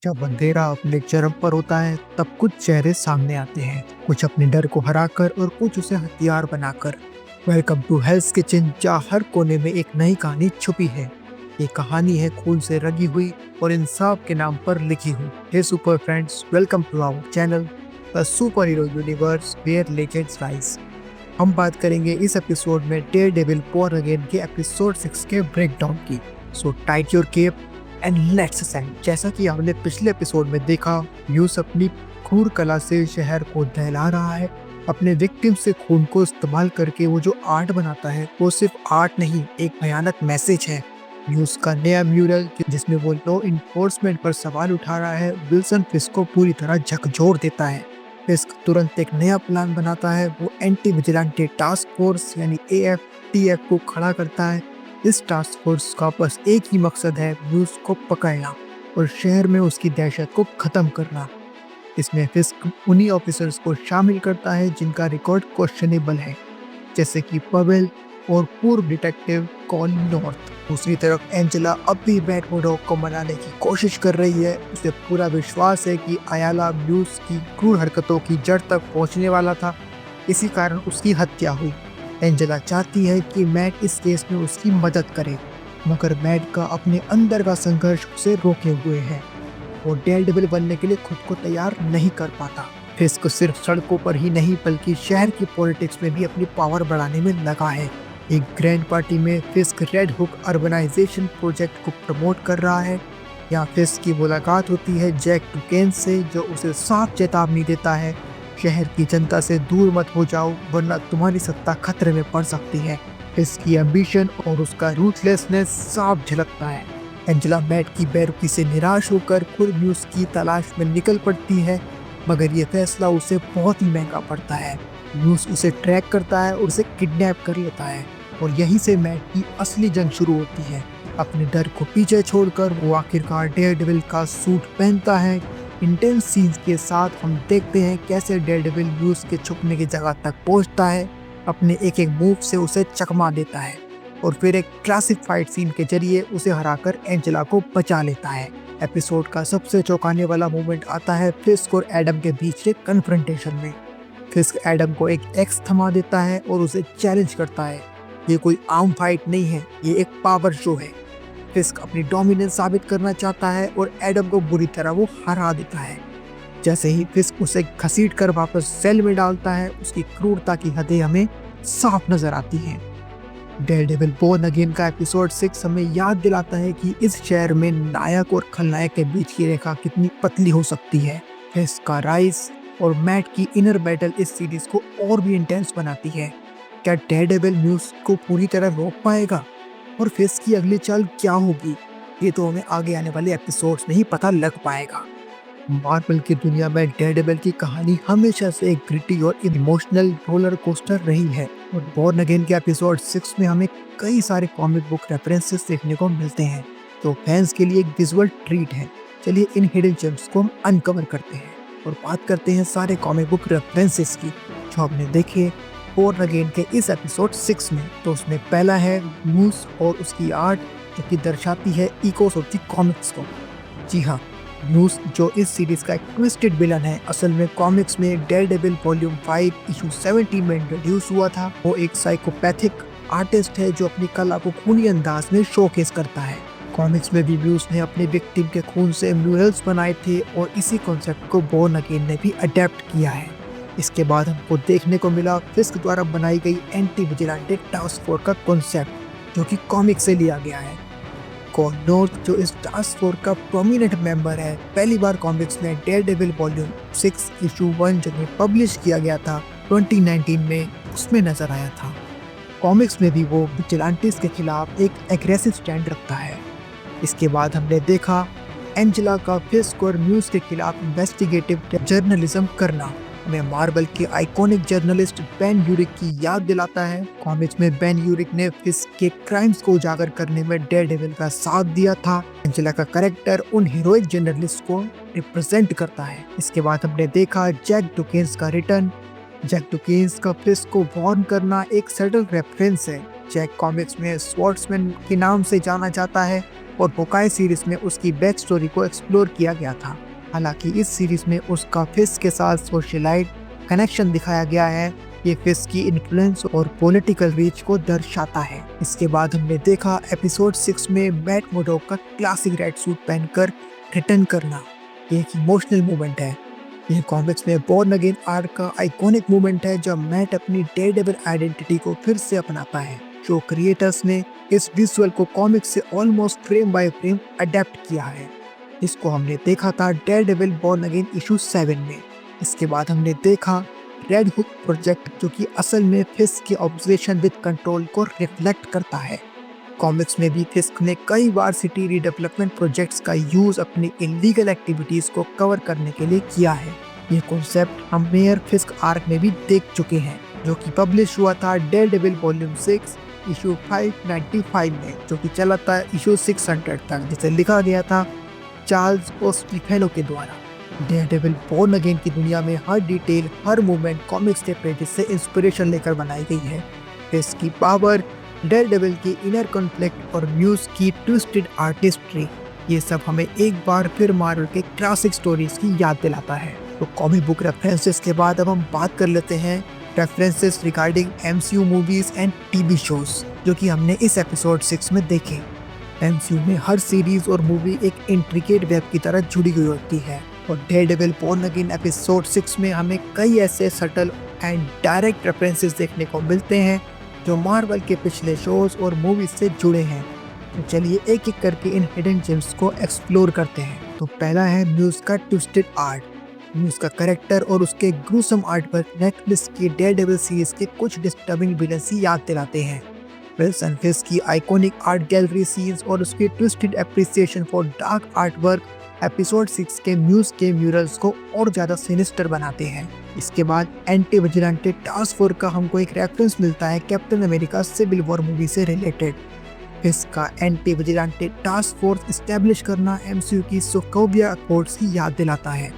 जब अंधेरा अपने चरम पर होता है तब कुछ चेहरे सामने आते हैं, कुछ अपने डर को हराकर और कुछ उसे हथियार बनाकर। वेलकम टू हेल्स किचन, जहाँ हर कोने में एक नई कहानी छुपी है। ये कहानी है खून से रंगी हुई और इंसाफ के नाम पर लिखी हुई। Hey super friends, welcome to our channel the super hero universe where legends rise. हम बात करेंगे इस एपिसोड में डेयरडेविल बोर्न अगेन के एपिसोड 6 के ब्रेकडाउन की। So tight your cape and let's send. जैसा कि हमने पिछले एपिसोड में देखा, यूस अपनी क्रूर कला से शहर को दहला रहा है। अपने विक्टिम से खून को इस्तेमाल करके वो जो आर्ट बनाता है वो सिर्फ आर्ट नहीं, एक भयानक मैसेज है। यूस का नया म्यूरल जिसमें वो लॉ इन्फोर्समेंट पर सवाल उठा रहा है, विल्सन फिस्क को पूरी तरह झकझोर देता है। फिस्क तुरंत एक नया प्लान बनाता है। वो एंटी विजिलेंटे टास्क फोर्स यानी AFTF को खड़ा करता है। इस टास्क फोर्स का बस एक ही मकसद है, यूस को पकड़ना और शहर में उसकी दहशत को खत्म करना। इसमें फिस्क उन्हीं ऑफिसर्स को शामिल करता है जिनका रिकॉर्ड क्वेश्चनेबल है, जैसे कि पवेल और पूर्व डिटेक्टिव कॉलिन नॉर्थ। दूसरी तरफ एंजेला अब भी बैट मुडॉक को मनाने की कोशिश कर रही है। उसे पूरा विश्वास है कि अयाला यूस की क्रूर हरकतों की जड़ तक पहुंचने वाला था, इसी कारण उसकी हत्या हुई। एंजेला चाहती है कि मैट इस केस में उसकी मदद करे, मगर मैट का अपने अंदर का संघर्ष उसे रोके हुए है। वो डेयरडेविल बनने के लिए खुद को तैयार नहीं कर पाता। फिस्क सिर्फ सड़कों पर ही नहीं बल्कि शहर की पॉलिटिक्स में भी अपनी पावर बढ़ाने में लगा है। एक ग्रैंड पार्टी में फिस्क रेड हुक अर्बनाइजेशन प्रोजेक्ट को प्रमोट कर रहा है। यहाँ फिस्क की मुलाकात होती है जैक डुकेन से, जो उसे साफ चेतावनी देता है, शहर की जनता से दूर मत हो जाओ वरना तुम्हारी सत्ता खतरे में पड़ सकती है। इसकी एम्बिशन और उसका रूथलेसनेस साफ झलकता है। एंजेला मैट की बेरुखी से निराश होकर खुद न्यूज़ की तलाश में निकल पड़ती है, मगर ये फैसला उसे बहुत ही महंगा पड़ता है। न्यूज़ उसे ट्रैक करता है और उसे किडनैप कर लेता है, और यहीं से मैट की असली जंग शुरू होती है। अपने डर को पीछे छोड़कर वो आखिरकार डेयरडेविल का सूट पहनता है। इंटेंस सीन्स के साथ हम देखते हैं कैसे डेयरडेविल यूस के छुपने की जगह तक पहुंचता है, अपने एक एक मूव से उसे चकमा देता है और फिर एक क्लासिक फाइट सीन के जरिए उसे हराकर एंजेला को बचा लेता है। एपिसोड का सबसे चौंकाने वाला मोमेंट आता है फिस्क और एडम के बीच के कन्फ्रंटेशन में। फिस्क एडम को एक एक्स थमा देता है और उसे चैलेंज करता है। ये कोई आम फाइट नहीं है, ये एक पावर शो है। फिस्क अपनी डोमिनेंस साबित करना चाहता है और एडम को बुरी तरह वो हरा देता है। जैसे ही फिस्क उसे घसीट कर वापस सेल में डालता है, उसकी क्रूरता की हदें हमें साफ नजर आती हैं। डेयरडेविल बोर्न अगेन का एपिसोड 6 हमें याद दिलाता है कि इस शहर में नायक और खलनायक के बीच की रेखा कितनी पतली हो सकती है। फिस्क का राइज और मैट की इनर बैटल इस सीरीज को और भी इंटेंस बनाती है। क्या डेयरडेविल न्यूज़ को पूरी तरह रोक पाएगा और फिस्क की अगली चाल क्या होगी, ये तो हमें आगे आने वाले एपिसोड्स में ही पता लग पाएगा। मार्वल की दुनिया में डेयरडेविल की कहानी हमेशा से एक ग्रिटी और इमोशनल रोलर कोस्टर रही है, और बोर्न अगेन के एपिसोड 6 में हमें कई सारे कॉमिक बुक रेफरेंसेस देखने को मिलते हैं, तो फैंस के लिए एक विजुअल ट्रीट है। चलिए इन हिडन जेम्स को हम अनकवर करते हैं और बात करते हैं सारे कॉमिक बुक रेफरेंसेस की जो हमने देखे बोर्न अगेन के इस एपिसोड 6 में। तो उसमें पहला है मूस और उसकी आर्ट, जो कि दर्शाती है इकोस ऑफ द कॉमिक्स को। जी हाँ, न्यूज़ जो इस सीरीज का एक ट्विस्टेड विलन है, असल में कॉमिक्स में डेयरडेविल वॉल्यूम 5 इशू 17 में इंट्रोड्यूस हुआ था। वो एक साइकोपैथिक आर्टिस्ट है जो अपनी कला को खूनी अंदाज में शोकेस करता है। कॉमिक्स में भी न्यूज़ ने अपने विक्टिम के खून से म्यूरल्स बनाए थे और इसी कॉन्सेप्ट को बोर्न अगेन ने भी अडेप्ट किया है। इसके बाद हमको देखने को मिला फिस्क द्वारा बनाई गई एंटी विजिलेंटे टास्क फोर्स का कॉन्सेप्ट, जो कि कॉमिक से लिया गया है। कॉल नॉर्थ जो इस टास्क फोर्स का प्रोमिनेंट मेंबर है, पहली बार कॉमिक्स में डेयरडेविल वॉल्यूम 6 इशू 1 जो पब्लिश किया गया था 2019 में, उसमें नजर आया था। कॉमिक्स में भी वो विजिलेंटिस के खिलाफ एक एग्रेसिव स्टैंड रखता है। इसके बाद हमने देखा एंजेला का फिस्क और न्यूज़ के खिलाफ इन्वेस्टिगेटिव जर्नलिज्म करना हमें मार्वल के आइकॉनिक जर्नलिस्ट बेन यूरिक की याद दिलाता है। कॉमिक्स में बेन यूरिक ने फिस्क के क्राइम्स को उजागर करने में डेयरडेविल का साथ दिया था। एंजेला का कैरेक्टर उन हीरोइक जर्नलिस्ट को रिप्रेजेंट करता है। इसके बाद हमने देखा जैक डुकेन्स का रिटर्न। जैक डुकेन्स का फिस्क को वॉर्न करना एक सटल रेफरेंस है। जैक कॉमिक्स में स्वॉर्ड्समैन के नाम से जाना जाता है और होकाई सीरीज में उसकी बैक स्टोरी को एक्सप्लोर किया गया था। हालांकि इस सीरीज में उसका फिश के साथ सोशलाइट कनेक्शन दिखाया गया है। ये फिश की इन्फ्लुएंस और पॉलिटिकल रीच को दर्शाता है। इसके बाद हमने देखा एपिसोड 6 में मैट मोडॉक का क्लासिक रेड सूट पहनकर रिटर्न करना। ये एक इमोशनल मोमेंट है। यह कॉमिक्स में बॉर्न अगेन आर्क का आइकॉनिक मोमेंट है जब मैट अपनी डेयरडेविल आइडेंटिटी को फिर से अपनाता है। शो क्रिएटर्स ने इस विजुअल को कॉमिक्स से almost frame by frame adapt किया है। इसको हमने देखा था डेयरडेविल बॉर्न अगेन इशू 7 में। इसके बाद हमने देखा रेड हुक प्रोजेक्ट, जो कि असल में फिस्क के ऑब्सेशन विद कंट्रोल को रिफ्लेक्ट करता है। कॉमिक्स में भी फिस्क ने कई बार सिटी रीडेवलपमेंट प्रोजेक्ट्स का यूज अपनी इलीगल एक्टिविटीज को कवर करने के लिए किया है। ये कॉन्सेप्ट हम मेयर फिस्क आर्क में भी देख चुके हैं, जो कि पब्लिश हुआ था डेयरडेविल वॉल्यूम 6 इशू 595 में, जो कि चला था इशू 600 तक, जिसे लिखा गया था चार्ल्स ओस्टिफेलो के द्वारा। डेयरडेविल बॉर्न अगेन की दुनिया में हर डिटेल, हर मूवमेंट कॉमिक्स के पेजेस से इंस्पिरेशन लेकर बनाई गई है। इसकी पावर, डेयरडेविल की इनर कॉन्फ्लिक्ट और म्यूज की ट्विस्टेड आर्टिस्ट्री, ये सब हमें एक बार फिर मार्वल के क्लासिक स्टोरीज की याद दिलाता है। तो कॉमिक बुक रेफरेंसेस के बाद अब हम बात कर लेते हैं references regarding MCU movies and TV shows, जो कि हमने इस एपिसोड 6 में देखे। MCU में हर सीरीज और मूवी एक इंट्रिकेट वेब की तरह जुड़ी हुई होती है, और डेयरडेविल बॉर्न अगेन एपिसोड 6 में हमें कई ऐसे सटल एंड डायरेक्ट रेफरेंसेस देखने को मिलते हैं जो मार्वल के पिछले शोज और मूवीज से जुड़े हैं। तो चलिए एक एक करके इन हिडन जेम्स को एक्सप्लोर करते हैं। तो पहला है म्यूज का ट्विस्टेड आर्ट। म्यूज का कैरेक्टर और उसके ग्रूसम आर्ट पर नेटफ्लिक्स की डेयरडेविल सीरीज के कुछ डिस्टर्बिंग विलेंस की याद दिलाते हैं। विल्सन फिस्क की आइकॉनिक आर्ट गैलरी सीन्स और उसकी twisted appreciation for dark art work episode 6 के म्यूज के म्यूरल्स को और ज्यादा सिनिस्टर बनाते हैं। इसके बाद एंटी विजिलेंटे टास्क फोर्स का हमको एक रेफरेंस मिलता है Captain America Civil War movie से रिलेटेड। इसका anti vigilante task force establish करना MCU की सोकोविया अकॉर्ड्स की याद दिलाता है।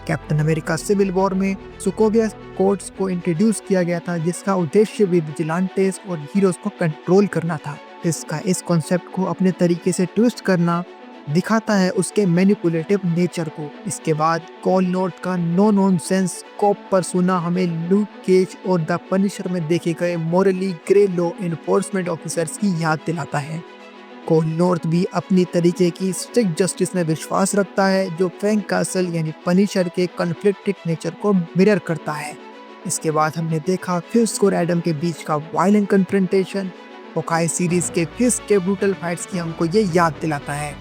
कैप्टन अमेरिका सिविल वॉर में सोकोविया अकॉर्ड्स को इंट्रोड्यूस किया गया था, जिसका उद्देश्य भी विजिलेंटेस और हीरोज को कंट्रोल करना था। इसका इस कॉन्सेप्ट को अपने तरीके से ट्विस्ट करना दिखाता है उसके मैनिपुलेटिव नेचर को। इसके बाद कॉल नॉर्थ का नो नॉनसेंस कॉप पर्सोना हमें लूक केज और द पनिशर में देखे गए morally grey law enforcement officers की याद दिलाता है। कॉल नॉर्थ भी अपनी तरीके की स्ट्रिक्ट जस्टिस में विश्वास रखता है, जो फ्रैंक कासल यानी पनिशर के कॉन्फ्लिक्टेड नेचर को मिरर करता है। इसके बाद हमने देखा फिस्क और एडम के बीच का वायलेंट कन्फ्रंटेशन। होकाई सीरीज के फिस्क के ब्रूटल फाइट्स की हमको ये याद दिलाता है।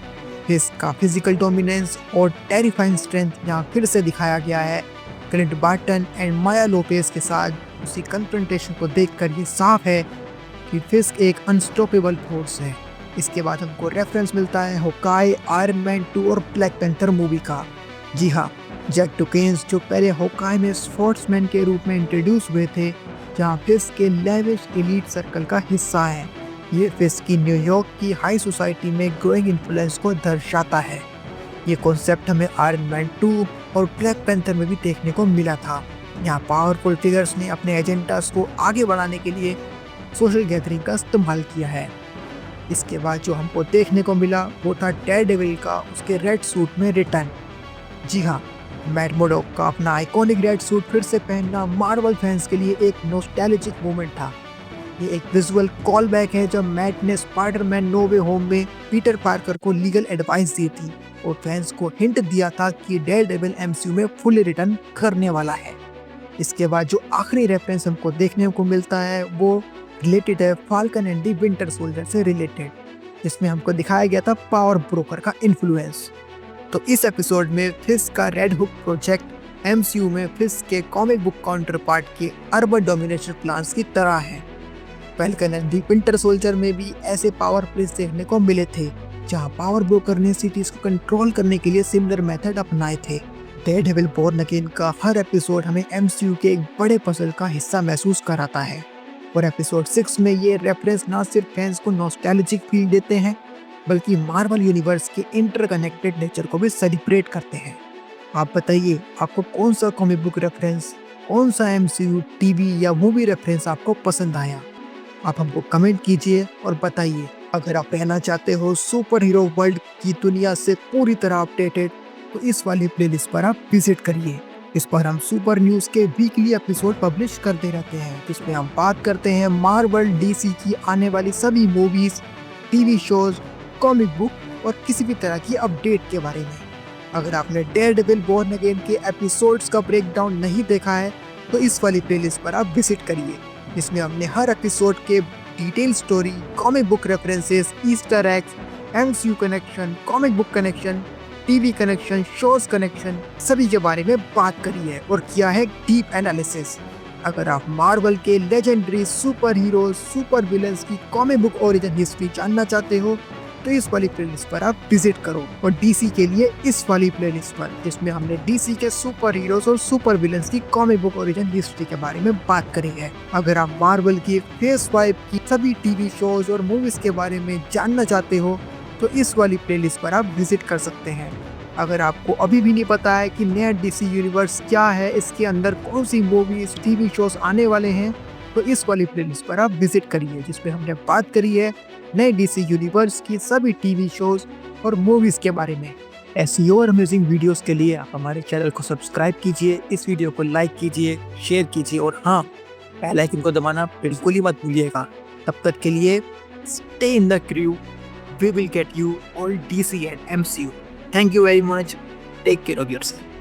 फिस्क का फिजिकल डोमिनेंस और टेरिफाइंग स्ट्रेंथ यहाँ फिर से दिखाया गया है। Clint Barton and Maya Lopez के साथ उसी कन्फ्रंटेशन को देखकर ये साफ है कि फिस्क एक अनस्टॉपेबल फोर्स है। इसके बाद हमको रेफरेंस मिलता है होकाई, आयरन मैन 2 और ब्लैक पैंथर मूवी का। जी हाँ, जैक डुकेन्स जो पहले होकाई में स्पोर्ट्समैन के रूप में इंट्रोड्यूस हुए थे, जहाँ फिस्क के लेविश एलीट सर्कल का हिस्सा है। ये फिस्क की न्यूयॉर्क की हाई सोसाइटी में ग्रोइंग इन्फ्लुएंस को दर्शाता है। ये कॉन्सेप्ट हमें आयरन मैन 2 और ब्लैक पैंथर में भी देखने को मिला था। यहाँ पावरफुल फिगर्स ने अपने एजेंडास को आगे बढ़ाने के लिए सोशल गैदरिंग का इस्तेमाल किया है। इसके बाद जो हमको देखने को मिला वो था डेयरडेविल का उसके रेड सूट में रिटर्न। जी हाँ, मैट मोडॉक का अपना आइकॉनिक रेड सूट फिर से पहनना मार्वल फैंस के लिए एक नॉस्टैल्जिक मोमेंट था। ये एक विजुअल कॉल बैक है जब मैट ने स्पाइडरमैन नो वे होम में पीटर पार्कर को लीगल एडवाइस दी थी और फैंस को हिंट दिया था कि डेयरडेविल MCU में फुल रिटर्न करने वाला है। इसके बाद जो आखिरी रेफरेंस हमको देखने को मिलता है वो रिलेटेड है falcon and the winter soldier से रिलेटेड, जिसमें हमको दिखाया गया था पावर ब्रोकर का इन्फ्लुएंस। तो इस एपिसोड में फिस्क का रेड हुक प्रोजेक्ट MCU में फिस्क के कॉमिक बुक काउंटर पार्ट के अर्बन डोमिनेशन प्लान्स की तरह है। Falcon and the winter soldier में भी ऐसे पावर प्लेस देखने को मिले थे, जहां पावर ब्रोकर ने सिटीज को कंट्रोल करने के लिए सिमिलर मेथड अपनाए थे। डेयरडेविल बॉर्न अगेन का हर एपिसोड हमें MCU के एक बड़े पजल का हिस्सा महसूस कराता है, और एपिसोड 6 में ये रेफरेंस ना सिर्फ फैंस को नॉस्टैल्जिक फील देते हैं, बल्कि मार्वल यूनिवर्स के इंटरकनेक्टेड नेचर को भी सेलिब्रेट करते हैं। आप बताइए, आपको कौन सा कॉमिक बुक रेफरेंस, कौन सा MCU टीवी या मूवी रेफरेंस आपको पसंद आया? आप हमको कमेंट कीजिए और बताइए अगर आप रहना चाहते हो सुपर हीरो वर्ल्ड की दुनिया से पूरी तरह अपडेटेड, तो इस वाली प्लेलिस्ट पर आप विजिट करिए। इस पर हम सुपर न्यूज़ के वीकली एपिसोड पब्लिश करते रहते हैं, जिसमें हम बात करते हैं मार्वल डीसी की आने वाली सभी movies, TV shows, comic book और किसी भी तरह की अपडेट के बारे में। अगर आपने डेयरडेविल बॉर्न अगेन के एपिसोड्स का ब्रेकडाउन नहीं देखा है, तो इस वाली प्लेलिस्ट पर आप विजिट करिए। इसमें हमने हर एपिसोड के detail story, comic book references, Easter eggs, MCU connection, comic book connection, TV connection, shows connection, सभी के बारे में बात करी है और किया है डीप एनालिसिस। अगर आप मार्वल के legendary super hero, super villains की कॉमिक बुक ओरिजिन हिस्ट्री जानना चाहते हो, तो इस वाली प्लेलिस्ट पर आप विजिट करो। और डीसी के लिए इस वाली प्लेलिस्ट पर, जिसमें हमने डीसी के सुपर हीरोज और सुपर विलेंस की कॉमिक बुक ओरिजिन हिस्ट्री के बारे में बात करी है। अगर आप मार्वल की फेज 5 की सभी टीवी शोज और मूवीज के बारे में जानना चाहते हो, तो इस वाली प्लेलिस्ट पर आप विजिट कर सकते हैं। अगर आपको अभी भी नहीं पता है कि नया डीसी यूनिवर्स क्या है, इसके अंदर कौन सी मूवीज, टीवी शोज आने वाले हैं, तो इस वाली प्लेलिस्ट पर आप विजिट करिए, जिसमें हमने बात करी है नए डीसी यूनिवर्स की सभी टीवी शोज और मूवीज के बारे में। ऐसी और अमेजिंग वीडियोस के लिए आप हमारे चैनल को सब्सक्राइब कीजिए, इस वीडियो को लाइक कीजिए, शेयर कीजिए और हाँ, बेल आइकन को दबाना बिल्कुल ही मत भूलिएगा। तब तक के लिए stay in the crew, we will get you all DC and MCU. Thank you very much. Take care of yourself.